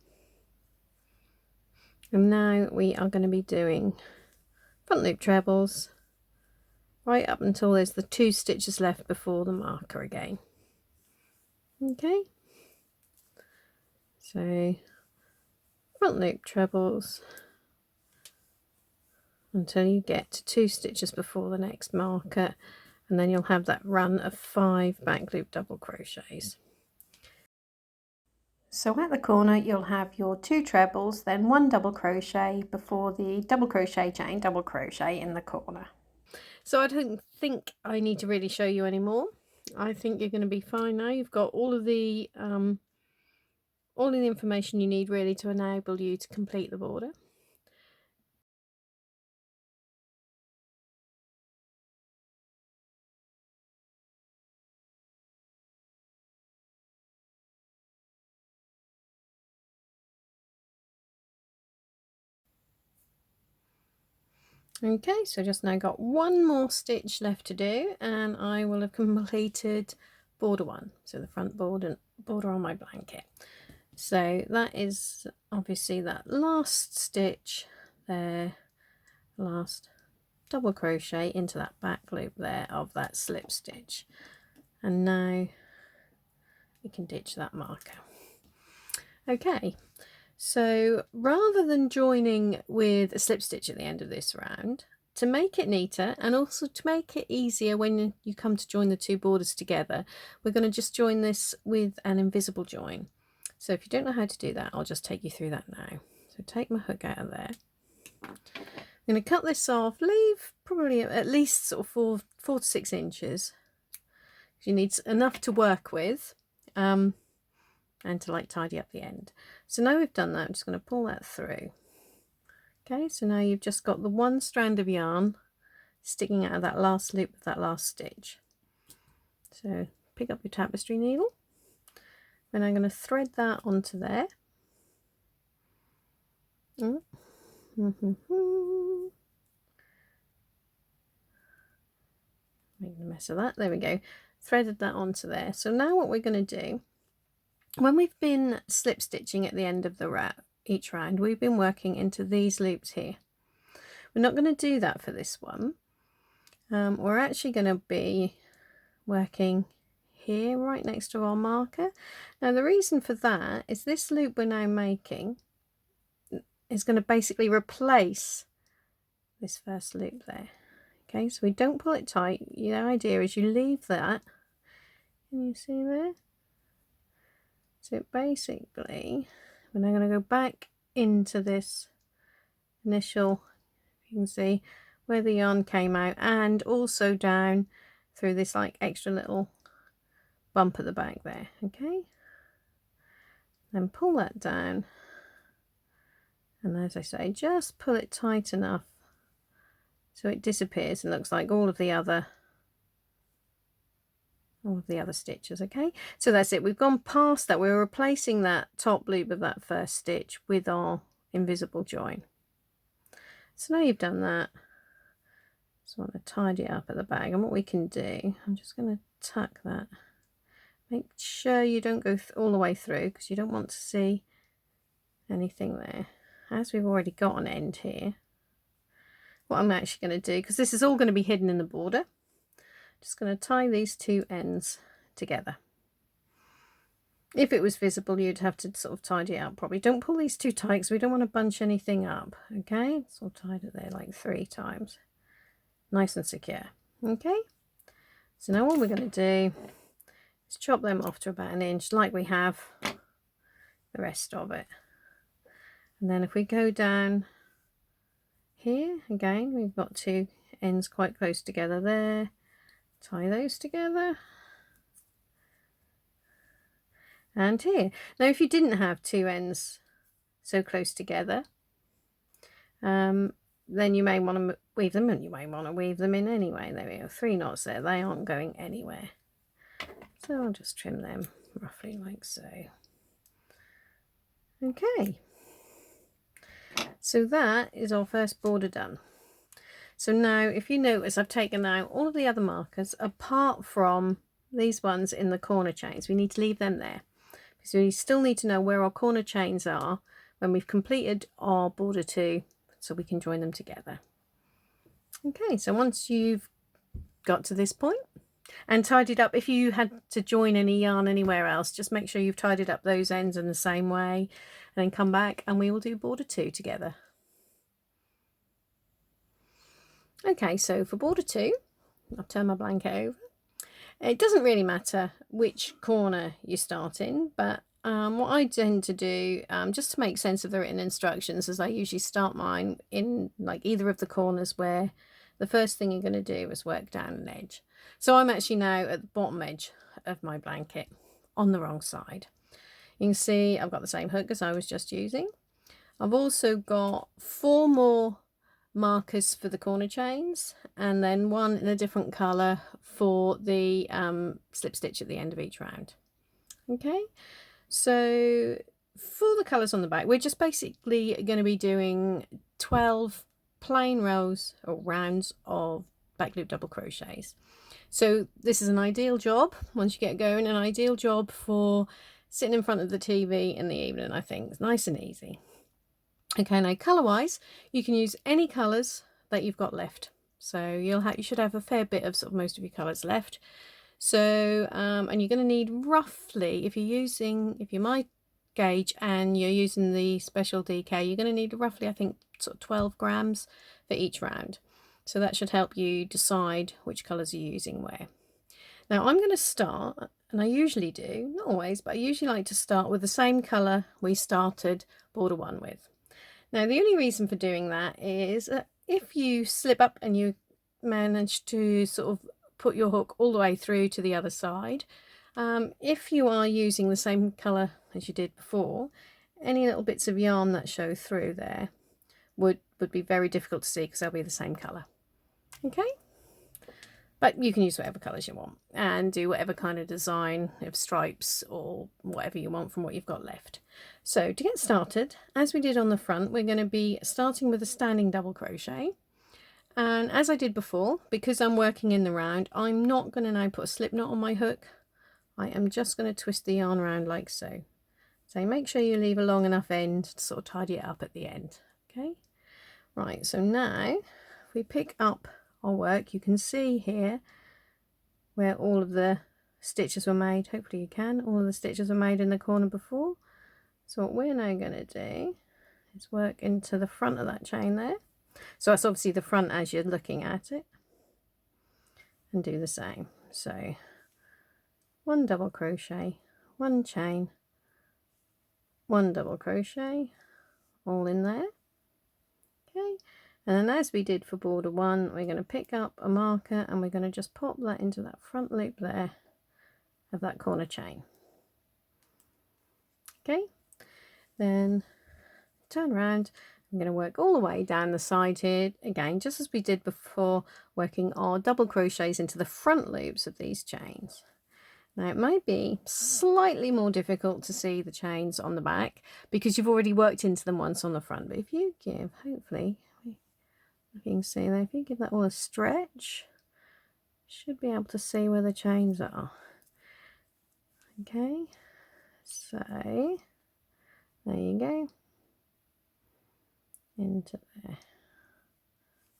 and now we are going to be doing front loop trebles right up until there's the 2 stitches left before the marker again. Okay, so front loop trebles until you get to 2 stitches before the next marker, and then you'll have that run of 5 back loop double crochets. So at the corner you'll have your 2 trebles, then 1 double crochet before the double crochet chain, double crochet in the corner. So I don't think I need to really show you anymore. I think you're going to be fine now. You've got all of the information you need really to enable you to complete the border. Okay, so just now got 1 more stitch left to do, and I will have completed border 1, so the front border on my blanket. So that is obviously that last stitch there, last double crochet into that back loop there of that slip stitch, and now we can ditch that marker. Okay, so rather than joining with a slip stitch at the end of this round, to make it neater and also to make it easier when you come to join the 2 borders together, we're going to just join this with an invisible join. So if you don't know how to do that, I'll just take you through that now. So take my hook out of there. I'm going to cut this off, leave probably at least sort of 4 to 6 inches. You need enough to work with and to like tidy up the end. So now we've done that, I'm just going to pull that through. Okay, so now you've just got the one strand of yarn sticking out of that last loop of that last stitch. So pick up your tapestry needle, and I'm going to thread that onto there. Making a mess of that. There we go. Threaded that onto there. So now what we're going to do, when we've been slip stitching at the end of each round, we've been working into these loops here. We're not going to do that for this one. We're actually going to be working here right next to our marker. Now the reason for that is this loop we're now making is going to basically replace this first loop there. Okay, so we don't pull it tight. The idea is you leave that, can you see there? So basically we're now going to go back into this initial, you can see where the yarn came out, and also down through this like extra little bump at the back there. Okay, then pull that down, and as I say, just pull it tight enough so it disappears and looks like all of the other stitches. Okay, so that's it, we've gone past that. We're replacing that top loop of that first stitch with our invisible join. So now you've done that, just want to tidy it up at the back, and what we can do, I'm just going to tuck that. Make sure you don't go all the way through, because you don't want to see anything there. As we've already got an end here, what I'm actually going to do, because this is all going to be hidden in the border, just going to tie these two ends together. If it was visible, you'd have to sort of tidy it up properly. Don't pull these too tight, because we don't want to bunch anything up. Okay, so I've tied it there like 3 times, nice and secure. Okay, so now what we're going to do is chop them off to about 1 inch, like we have the rest of it. And then if we go down here again, we've got 2 ends quite close together there, tie those together, and here. Now if you didn't have 2 ends so close together, then you may want to weave them, and you may want to weave them in anyway. There we go, 3 knots there, they aren't going anywhere. So I'll just trim them roughly like so. Okay, so that is our first border done. So now if you notice, I've taken out all of the other markers apart from these ones in the corner chains. We need to leave them there, because we still need to know where our corner chains are when we've completed our border 2, so we can join them together. Okay, so once you've got to this point and tidied up, if you had to join any yarn anywhere else, just make sure you've tidied up those ends in the same way, and then come back and we will do border 2 together. Okay, so for border 2, I'll turn my blanket over. It doesn't really matter which corner you start in, but what I tend to do, just to make sense of the written instructions, is I usually start mine in like either of the corners where the first thing you're going to do is work down an edge. So I'm actually now at the bottom edge of my blanket on the wrong side. You can see I've got the same hook as I was just using. I've also got 4 more markers for the corner chains, and then 1 in a different colour for the slip stitch at the end of each round. Okay, so for the colours on the back, we're just basically going to be doing 12 plain rows or rounds of back loop double crochets. So this is an ideal job once you get going, an ideal job for sitting in front of the TV in the evening. I think it's nice and easy. Okay, now colour wise, you can use any colours that you've got left. So you should have a fair bit of sort of most of your colours left. So and you're going to need roughly, if you're my gauge and you're using the special DK, you're going to need roughly, I think, sort of 12 grams for each round. So that should help you decide which colours you're using where. Now I'm going to start, and I usually do, not always, but I usually like to start with the same colour we started border 1 with. Now the only reason for doing that is if you slip up and you manage to sort of put your hook all the way through to the other side. If you are using the same colour as you did before, any little bits of yarn that show through there would be very difficult to see because they'll be the same colour. Okay, but you can use whatever colours you want and do whatever kind of design of stripes or whatever you want from what you've got left. So to get started, as we did on the front, we're going to be starting with a standing double crochet. And as I did before, because I'm working in the round, I'm not going to now put a slip knot on my hook. I am just going to twist the yarn around like so. So make sure you leave a long enough end to sort of tidy it up at the end. Okay, right, so now if we pick up our work, you can see here where all of the stitches were made. Hopefully you can. All of the stitches were made in the corner before. So what we're now going to do is work into the front of that chain there. So that's obviously the front as you're looking at it, and do the same. So 1 double crochet, 1 chain, 1 double crochet, all in there. Okay, and then as we did for border 1, we're going to pick up a marker and we're going to just pop that into that front loop there of that corner chain. Okay, then turn around. I'm going to work all the way down the side here again, just as we did before, working our double crochets into the front loops of these chains. Now it might be slightly more difficult to see the chains on the back because you've already worked into them once on the front, but if you give, hopefully, if you can see there, if you give that all a stretch, you should be able to see where the chains are. Okay, so there you go. Into there.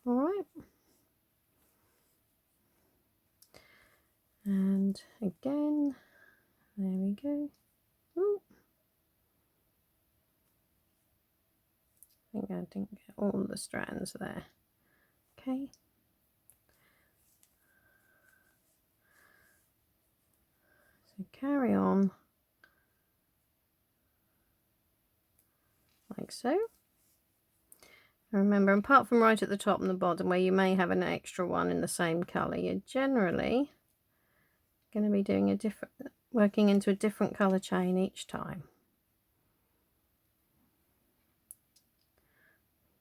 All right, and again, there we go. Ooh. I think I didn't get all the strands there. Okay, so carry on like so. Remember, apart from right at the top and the bottom where you may have an extra one in the same colour, you're generally going to be doing a different, working into a different colour chain each time.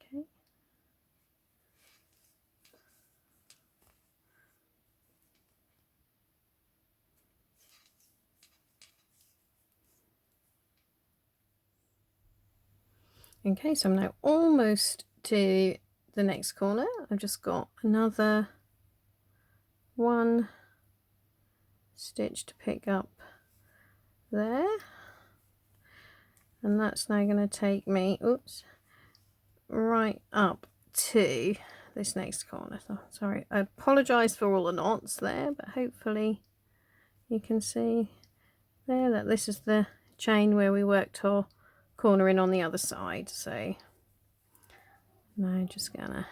Okay. Okay, so I'm now almost to the next corner. I've just got another 1 stitch to pick up there, and that's now going to take me, oops, right up to this next corner. So, sorry, I apologize for all the knots there, but hopefully you can see there that this is the chain where we worked our corner in on the other side. So now just gonna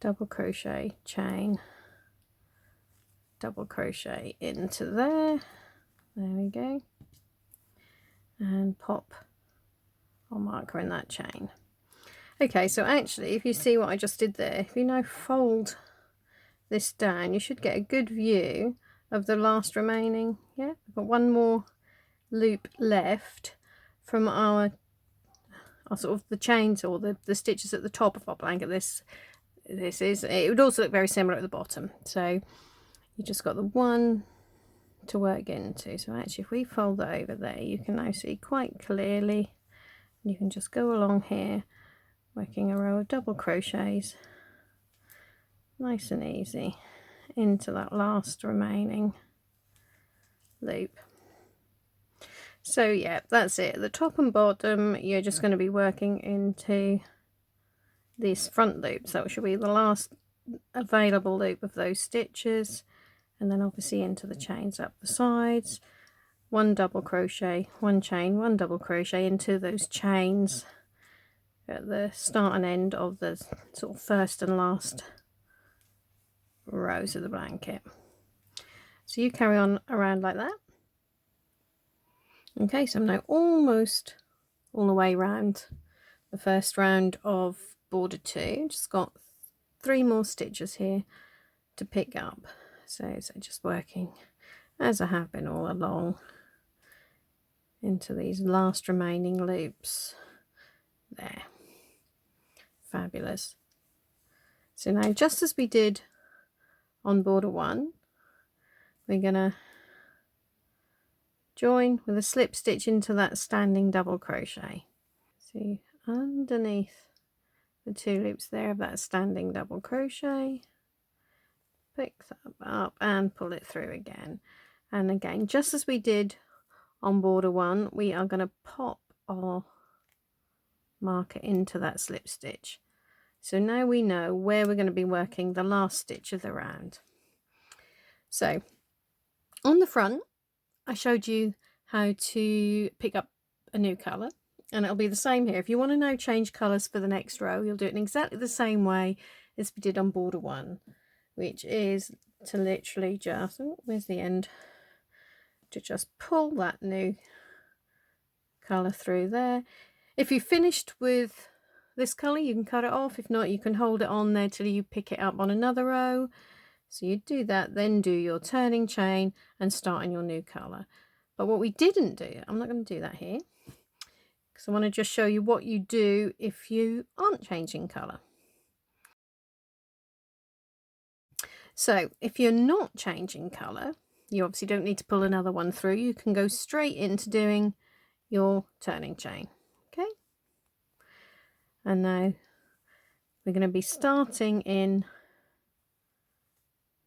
double crochet, chain, double crochet into there we go, and pop our marker in that chain. Okay, so actually if you see what I just did there, if you now fold this down, you should get a good view of the last remaining, yeah, I've got 1 more loop left from our sort of the chains or the stitches at the top of our blanket. This is, it would also look very similar at the bottom, so you just got the 1 to work into. So actually if we fold that over there, you can now see quite clearly, you can just go along here working a row of double crochets nice and easy into that last remaining loop. So yeah, that's it. At the top and bottom you're just going to be working into these front loops. That should be the last available loop of those stitches, and then obviously into the chains up the sides. 1 double crochet, 1 chain, 1 double crochet into those chains at the start and end of the sort of first and last rows of the blanket. So you carry on around like that. Okay, so I'm now almost all the way around the first round of border 2. Just got 3 more stitches here to pick up. So just working as I have been all along into these last remaining loops there. Fabulous. So now, just as we did on border 1, we're going to join with a slip stitch into that standing double crochet. See, underneath the 2 loops there of that standing double crochet, pick that up and pull it through again. And again, just as we did on border 1, we are going to pop our marker into that slip stitch. So now we know where we're going to be working the last stitch of the round. So on the front, I showed you how to pick up a new colour, and it'll be the same here. If you want to now change colours for the next row, you'll do it in exactly the same way as we did on border 1, which is to literally just, oh, where's the end, to just pull that new colour through there. If you finished with this colour, you can cut it off. If not, you can hold it on there till you pick it up on another row. So you do that, then do your turning chain and start on your new colour. But what we didn't do, I'm not going to do that here, because I want to just show you what you do if you aren't changing colour. So if you're not changing colour, you obviously don't need to pull another one through. You can go straight into doing your turning chain. Okay, and now we're going to be starting in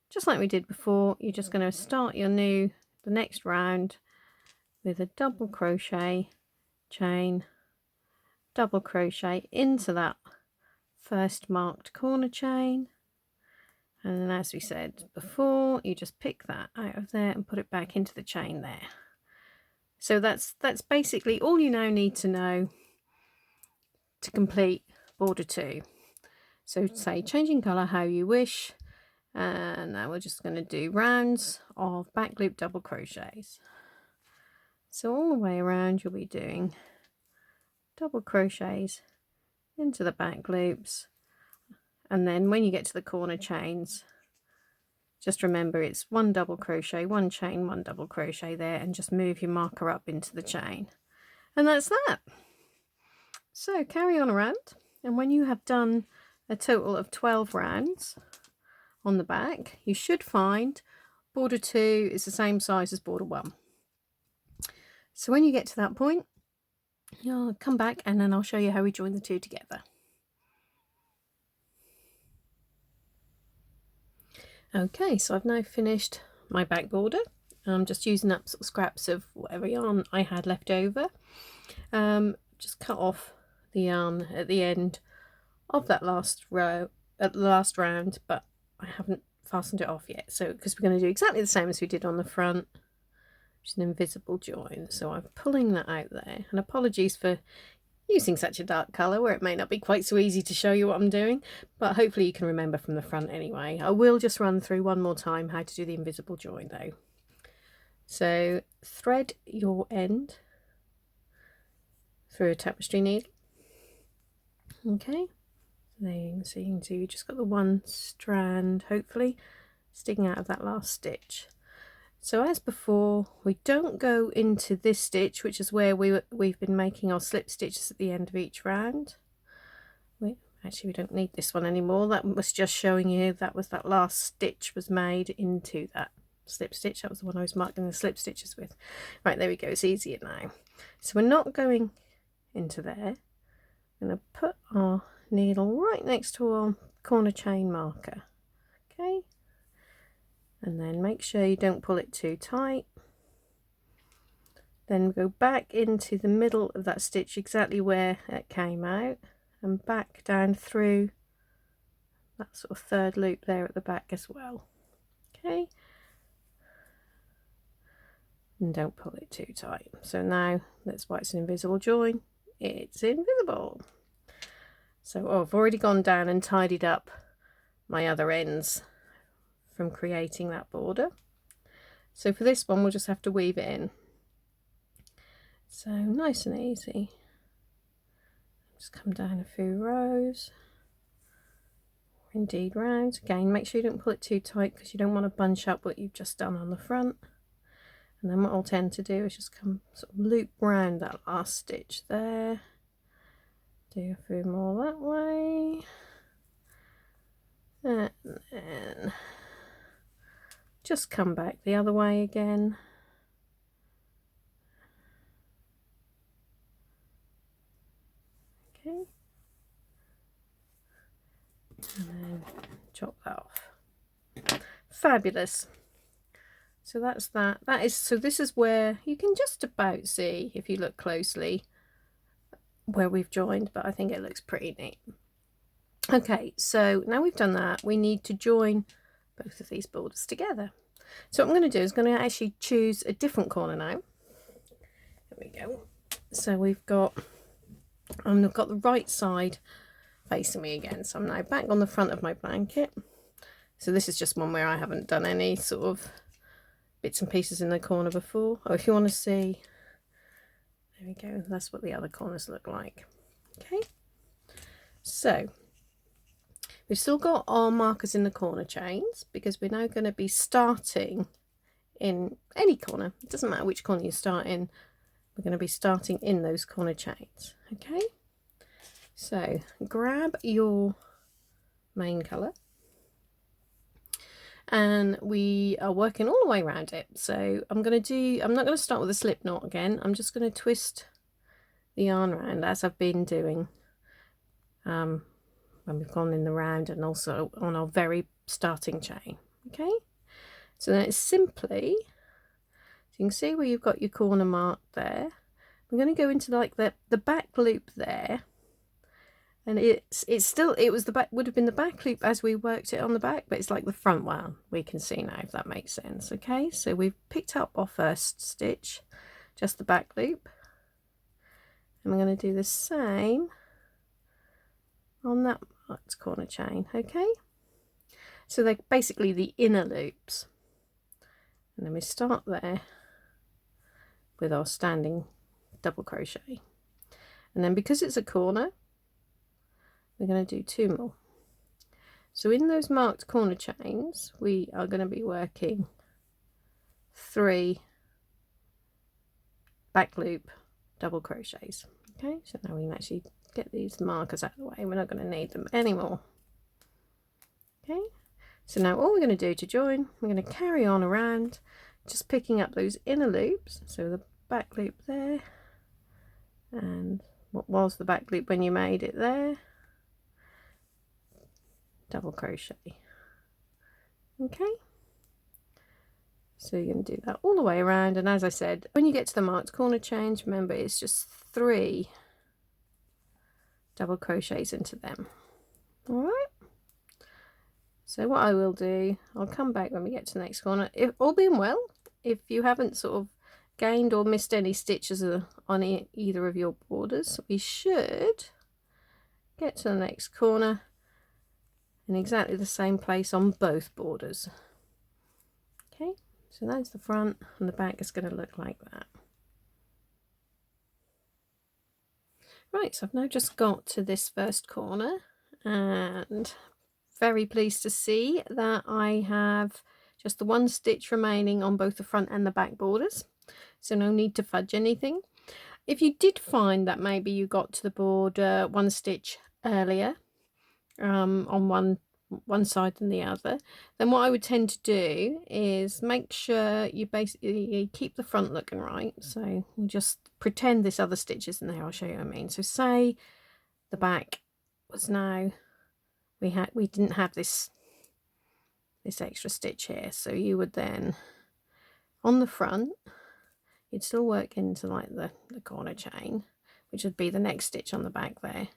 just like we did before. You're just going to start the next round with a double crochet, chain, double crochet into that first marked corner chain, and then, as we said before, you just pick that out of there and put it back into the chain there. So that's basically all you now need to know to complete border 2. So say changing colour how you wish, and now we're just going to do rounds of back loop double crochets. So all the way around you'll be doing double crochets into the back loops, and then when you get to the corner chains, just remember it's 1 double crochet, 1 chain, 1 double crochet there, and just move your marker up into the chain, and that's that. So carry on around, and when you have done a total of 12 rounds on the back, you should find border 2 is the same size as border 1. So when you get to that point, you'll come back and then I'll show you how we join the 2 together. Okay, so I've now finished my back border. I'm just using up sort of scraps of whatever yarn I had left over. Just cut off the yarn at the end of that last row, at the last round, but I haven't fastened it off yet. So because we're going to do exactly the same as we did on the front, which is an invisible join. So I'm pulling that out there, and apologies for using such a dark colour where it may not be quite so easy to show you what I'm doing, but hopefully you can remember from the front anyway. I will just run through one more time how to do the invisible join though. So thread your end through a tapestry needle. Okay, so you can see you just got the 1 strand hopefully sticking out of that last stitch. So as before, we don't go into this stitch, which is where we've been making our slip stitches at the end of each round. Actually, we don't need this one anymore. That was just showing you that last stitch was made into that slip stitch. That was the one I was marking the slip stitches with. Right, there we go. It's easier now. So we're not going into there. I'm going to put our needle right next to our corner chain marker. Okay. And then make sure you don't pull it too tight. Then go back into the middle of that stitch exactly where it came out, and back down through that sort of 3rd loop there at the back as well. Okay, and don't pull it too tight. So now that's why it's an invisible join. It's invisible. So I've already gone down and tidied up my other ends from creating that border. So for this one we'll just have to weave it in. So nice and easy. Just come down a few rows, indeed round. Again, make sure you don't pull it too tight because you don't want to bunch up what you've just done on the front. And then what I'll tend to do is just come sort of loop round that last stitch there, do a few more that way, and then just come back the other way again. Okay, and then chop that off. Fabulous. So that's that. So this is where you can just about see, if you look closely, where we've joined, but I think it looks pretty neat. Okay, so now we've done that, we need to join both of these borders together. So what I'm going to do is going to actually choose a different corner now. There we go. So we've got the right side facing me again. So I'm now back on the front of my blanket. So this is just one where I haven't done any sort of bits and pieces in the corner before. Oh, if you want to see, there we go, that's what the other corners look like. Okay, so we've still got our markers in the corner chains because we're now going to be starting in any corner. It doesn't matter which corner you start in, we're going to be starting in those corner chains. Okay, so grab your main colour, and we are working all the way around it. So I'm not going to start with a slip knot again. I'm just going to twist the yarn around as I've been doing when we've gone in the round and also on our very starting chain. Okay, so then it's simply, so you can see where you've got your corner mark there. I'm going to go into like the back loop there, and it would have been the back loop as we worked it on the back, but it's like the front one we can see now, if that makes sense. Okay, so we've picked up our first stitch, just the back loop, and we're going to do the same on that marked corner chain. Okay, so they're basically the inner loops, and then we start there with our standing double crochet, and then because it's a corner, we're going to do 2 more. So in those marked corner chains we are going to be working 3 back loop double crochets. Okay, so now we can actually get these markers out of the way, we're not going to need them anymore. Okay, so now all we're going to do to join, we're going to carry on around just picking up those inner loops, so the back loop there, and what was the back loop when you made it there, double crochet. Okay, so you're going to do that all the way around, and as I said, when you get to the marked corner chains, remember it's just 3 double crochets into them. All right, so what I will do, I'll come back when we get to the next corner. If all being well, if you haven't sort of gained or missed any stitches on either of your borders, we should get to the next corner in exactly the same place on both borders. Okay, so that's the front, and the back is going to look like that. Right, so I've now just got to this first corner, and very pleased to see that I have just the 1 stitch remaining on both the front and the back borders, so no need to fudge anything. If you did find that maybe you got to the border 1 stitch earlier on one side than the other, then what I would tend to do is make sure you basically keep the front looking right. So you just pretend this other stitch isn't there. I'll show you what I mean. So say the back was now, we didn't have this extra stitch here, so you would then on the front, you'd still work into like the corner chain, which would be the next stitch on the back there.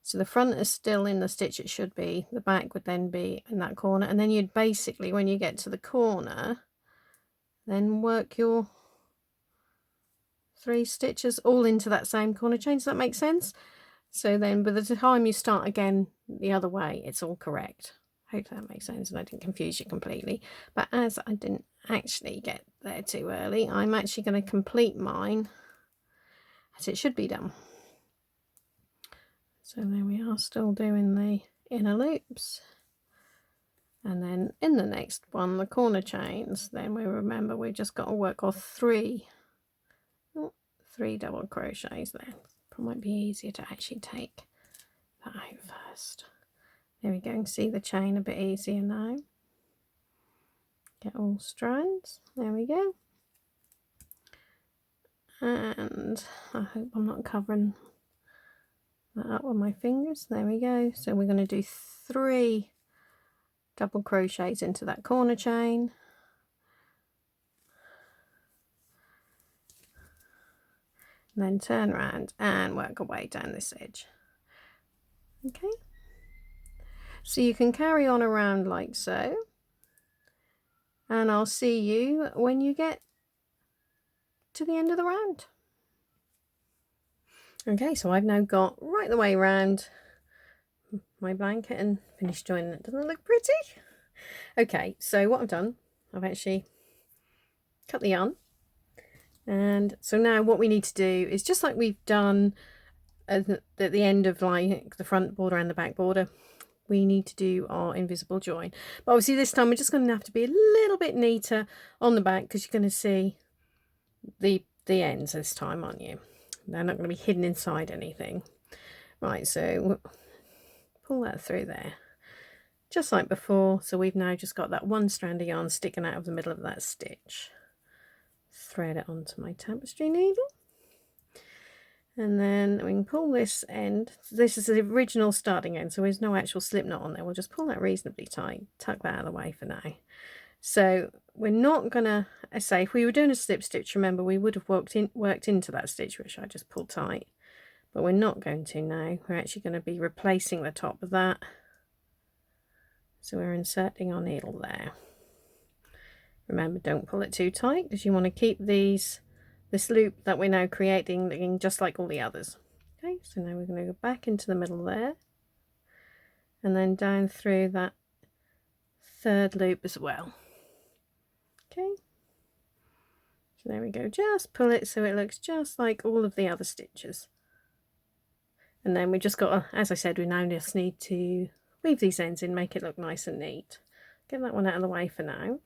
So the front is still in the stitch it should be, the back would then be in that corner, and then you'd basically, when you get to the corner, then work your 3 stitches all into that same corner chain. Does that make sense? So then by the time you start again the other way, it's all correct. Hope that makes sense and I didn't confuse you completely. But as I didn't actually get there too early, I'm actually going to complete mine as it should be done. So there we are, still doing the inner loops. And then in the next one, the corner chains, then we remember we've just got to work off three double crochets there. It might be easier to actually take that out first. There we go, and see the chain a bit easier now. Get all strands, there we go. And I hope I'm not covering that up with my fingers. There we go. So we're going to do 3 double crochets into that corner chain. And then turn around and work our way down this edge. Okay. So you can carry on around like so. And I'll see you when you get to the end of the round. Okay, so I've now got right the way around my blanket and finished joining it. Doesn't it look pretty? Okay, so what I've done, I've actually cut the yarn. And so now what we need to do is just like we've done at the end of like the front border and the back border, we need to do our invisible join. But obviously this time we're just going to have to be a little bit neater on the back because you're going to see the ends this time, aren't you? They're not going to be hidden inside anything. Right, so pull that through there just like before. So we've now just got that one strand of yarn sticking out of the middle of that stitch. Thread it onto my tapestry needle, and then we can pull this end. This is the original starting end, so there's no actual slip knot on there. We'll just pull that reasonably tight, tuck that out of the way for now. So we're not gonna, I say, if we were doing a slip stitch, remember we would have worked into that stitch, which I just pulled tight, but we're not going to now. We're actually going to be replacing the top of that. So we're inserting our needle there. Remember, don't pull it too tight because you want to keep this loop that we're now creating looking just like all the others. Okay, so now we're going to go back into the middle there and then down through that 3rd loop as well. Okay, so there we go, just pull it so it looks just like all of the other stitches. And then we just got to, as I said, we now just need to weave these ends in, make it look nice and neat. Get that one out of the way for now.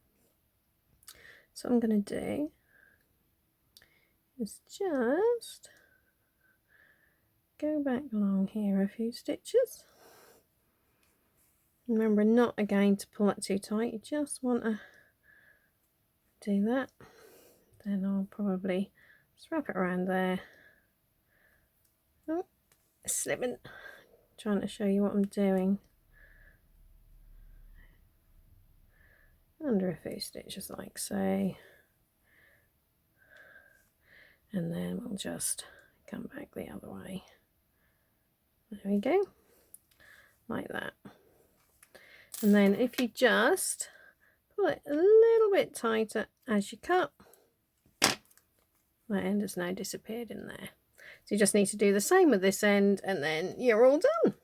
So what I'm going to do is just go back along here a few stitches. Remember not again to pull it too tight, you just want to do that. Then I'll probably just wrap it around there. Oh, slipping, trying to show you what I'm doing. Under a few stitches like so, and then we'll just come back the other way. There we go, like that. And then if you just pull it a little bit tighter as you cut, that end has now disappeared in there. So you just need to do the same with this end and then you're all done.